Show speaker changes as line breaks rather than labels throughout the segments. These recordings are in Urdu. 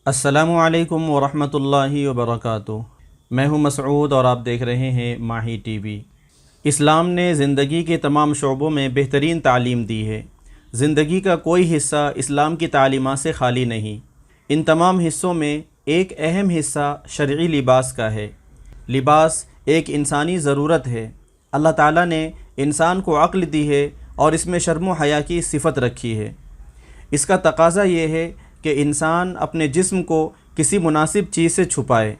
السلام علیکم ورحمۃ اللہ وبرکاتہ۔ میں ہوں مسعود اور آپ دیکھ رہے ہیں ماہی ٹی وی۔ اسلام نے زندگی کے تمام شعبوں میں بہترین تعلیم دی ہے۔ زندگی کا کوئی حصہ اسلام کی تعلیمات سے خالی نہیں۔ ان تمام حصوں میں ایک اہم حصہ شرعی لباس کا ہے۔ لباس ایک انسانی ضرورت ہے۔ اللہ تعالیٰ نے انسان کو عقل دی ہے اور اس میں شرم و حیا کی صفت رکھی ہے۔ اس کا تقاضا یہ ہے کہ انسان اپنے جسم کو کسی مناسب چیز سے چھپائے۔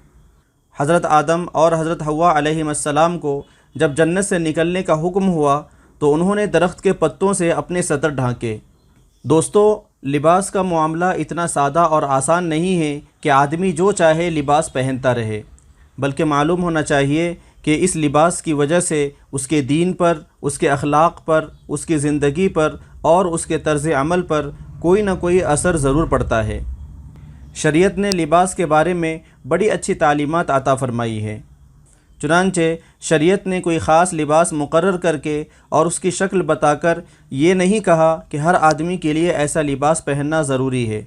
حضرت آدم اور حضرت حوا علیہ السلام کو جب جنت سے نکلنے کا حکم ہوا تو انہوں نے درخت کے پتوں سے اپنے سطر ڈھانکے۔ دوستو، لباس کا معاملہ اتنا سادہ اور آسان نہیں ہے کہ آدمی جو چاہے لباس پہنتا رہے، بلکہ معلوم ہونا چاہیے کہ اس لباس کی وجہ سے اس کے دین پر، اس کے اخلاق پر، اس کی زندگی پر اور اس کے طرز عمل پر کوئی نہ کوئی اثر ضرور پڑتا ہے۔ شریعت نے لباس کے بارے میں بڑی اچھی تعلیمات عطا فرمائی ہے۔ چنانچہ شریعت نے کوئی خاص لباس مقرر کر کے اور اس کی شکل بتا کر یہ نہیں کہا کہ ہر آدمی کے لیے ایسا لباس پہننا ضروری ہے،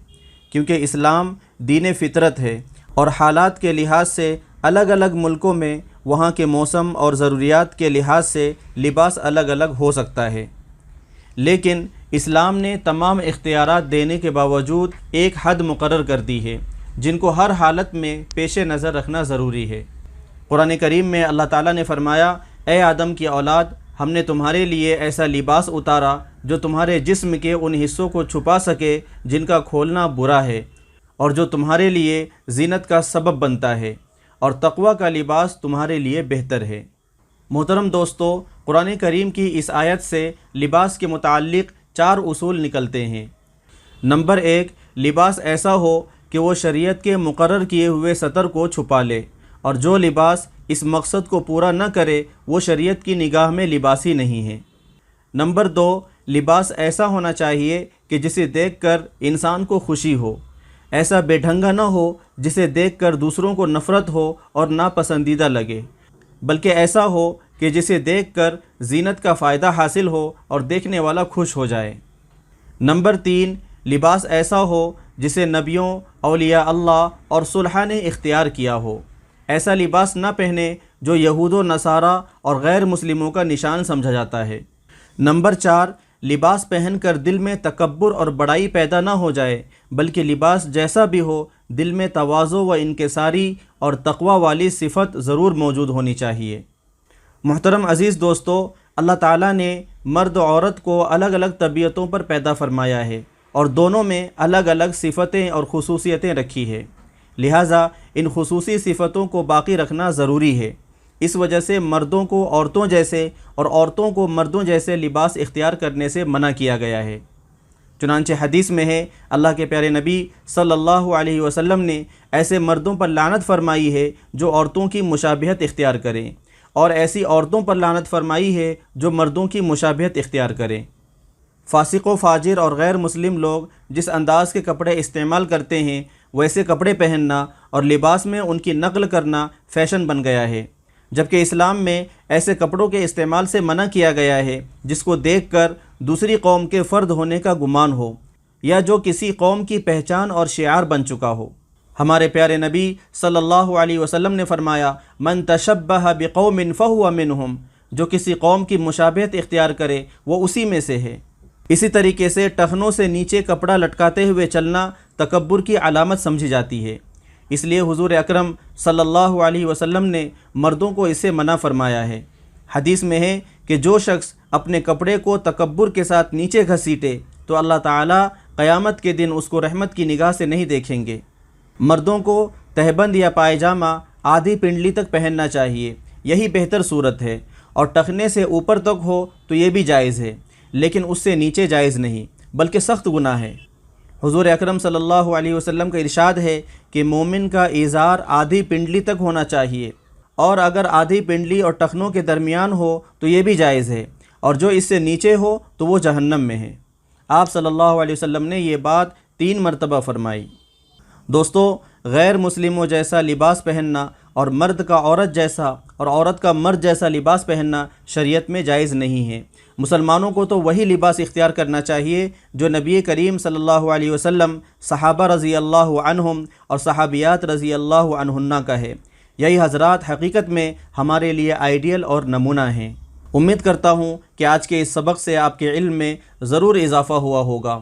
کیونکہ اسلام دین فطرت ہے اور حالات کے لحاظ سے الگ الگ ملکوں میں وہاں کے موسم اور ضروریات کے لحاظ سے لباس الگ الگ ہو سکتا ہے۔ لیکن اسلام نے تمام اختیارات دینے کے باوجود ایک حد مقرر کر دی ہے جن کو ہر حالت میں پیش نظر رکھنا ضروری ہے۔ قرآن کریم میں اللہ تعالیٰ نے فرمایا، اے آدم کی اولاد، ہم نے تمہارے لیے ایسا لباس اتارا جو تمہارے جسم کے ان حصوں کو چھپا سکے جن کا کھولنا برا ہے، اور جو تمہارے لیے زینت کا سبب بنتا ہے، اور تقوی کا لباس تمہارے لیے بہتر ہے۔ محترم دوستو، قرآن کریم کی اس آیت سے لباس کے متعلق 4 اصول نکلتے ہیں۔ نمبر 1، لباس ایسا ہو کہ وہ شریعت کے مقرر کیے ہوئے سطر کو چھپا لے، اور جو لباس اس مقصد کو پورا نہ کرے وہ شریعت کی نگاہ میں لباس ہی نہیں ہے۔ نمبر 2، لباس ایسا ہونا چاہیے کہ جسے دیکھ کر انسان کو خوشی ہو، ایسا بے ڈھنگا نہ ہو جسے دیکھ کر دوسروں کو نفرت ہو اور ناپسندیدہ لگے، بلکہ ایسا ہو کہ جسے دیکھ کر زینت کا فائدہ حاصل ہو اور دیکھنے والا خوش ہو جائے۔ نمبر 3، لباس ایسا ہو جسے نبیوں، اولیاء اللہ اور صلحاء نے اختیار کیا ہو۔ ایسا لباس نہ پہنے جو یہود و نصارہ اور غیر مسلموں کا نشان سمجھا جاتا ہے۔ نمبر 4، لباس پہن کر دل میں تکبر اور بڑائی پیدا نہ ہو جائے، بلکہ لباس جیسا بھی ہو دل میں تواضع و انکساری اور تقوی والی صفت ضرور موجود ہونی چاہیے۔ محترم عزیز دوستو، اللہ تعالیٰ نے مرد و عورت کو الگ الگ طبیعتوں پر پیدا فرمایا ہے اور دونوں میں الگ الگ صفتیں اور خصوصیتیں رکھی ہے، لہٰذا ان خصوصی صفتوں کو باقی رکھنا ضروری ہے۔ اس وجہ سے مردوں کو عورتوں جیسے اور عورتوں کو مردوں جیسے لباس اختیار کرنے سے منع کیا گیا ہے۔ چنانچہ حدیث میں ہے، اللہ کے پیارے نبی صلی اللہ علیہ وسلم نے ایسے مردوں پر لعنت فرمائی ہے جو عورتوں کی مشابہت اختیار کریں، اور ایسی عورتوں پر لعنت فرمائی ہے جو مردوں کی مشابہت اختیار کریں۔ فاسق و فاجر اور غیر مسلم لوگ جس انداز کے کپڑے استعمال کرتے ہیں ویسے کپڑے پہننا اور لباس میں ان کی نقل کرنا فیشن بن گیا ہے، جبکہ اسلام میں ایسے کپڑوں کے استعمال سے منع کیا گیا ہے جس کو دیکھ کر دوسری قوم کے فرد ہونے کا گمان ہو، یا جو کسی قوم کی پہچان اور شعار بن چکا ہو۔ ہمارے پیارے نبی صلی اللہ علیہ وسلم نے فرمایا، من تشبہ بقوم فہو منہم، جو کسی قوم کی مشابہت اختیار کرے وہ اسی میں سے ہے۔ اسی طریقے سے ٹخنوں سے نیچے کپڑا لٹکاتے ہوئے چلنا تکبر کی علامت سمجھی جاتی ہے، اس لیے حضور اکرم صلی اللہ علیہ وسلم نے مردوں کو اسے منع فرمایا ہے۔ حدیث میں ہے کہ جو شخص اپنے کپڑے کو تکبر کے ساتھ نیچے گھسیٹے تو اللہ تعالیٰ قیامت کے دن اس کو رحمت کی نگاہ سے نہیں دیکھیں گے۔ مردوں کو تہبند یا پائجامہ آدھی پنڈلی تک پہننا چاہیے، یہی بہتر صورت ہے، اور ٹخنے سے اوپر تک ہو تو یہ بھی جائز ہے، لیکن اس سے نیچے جائز نہیں، بلکہ سخت گناہ ہے۔ حضور اکرم صلی اللہ علیہ وسلم کا ارشاد ہے کہ مومن کا ازار آدھی پنڈلی تک ہونا چاہیے، اور اگر آدھی پنڈلی اور ٹخنوں کے درمیان ہو تو یہ بھی جائز ہے، اور جو اس سے نیچے ہو تو وہ جہنم میں ہے۔ آپ صلی اللہ علیہ وسلم نے یہ بات 3 مرتبہ فرمائی۔ دوستو، غیر مسلموں جیسا لباس پہننا اور مرد کا عورت جیسا اور عورت کا مرد جیسا لباس پہننا شریعت میں جائز نہیں ہے۔ مسلمانوں کو تو وہی لباس اختیار کرنا چاہیے جو نبی کریم صلی اللہ علیہ وسلم، صحابہ رضی اللہ عنہم اور صحابیات رضی اللہ عنہن کا ہے۔ یہی حضرات حقیقت میں ہمارے لیے آئیڈیل اور نمونہ ہیں۔ امید کرتا ہوں کہ آج کے اس سبق سے آپ کے علم میں ضرور اضافہ ہوا ہوگا۔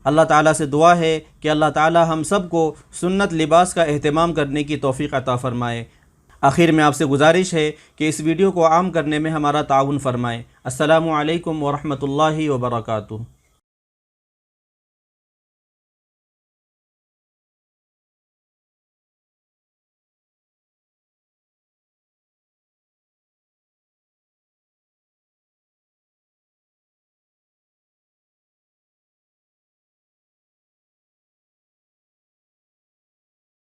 اللہ تعالیٰ سے دعا ہے کہ اللہ تعالیٰ ہم سب کو سنت لباس کا اہتمام کرنے کی توفیق عطا فرمائے۔ آخر میں آپ سے گزارش ہے کہ اس ویڈیو کو عام کرنے میں ہمارا تعاون فرمائیں۔ السلام علیکم ورحمۃ اللہ وبرکاتہ۔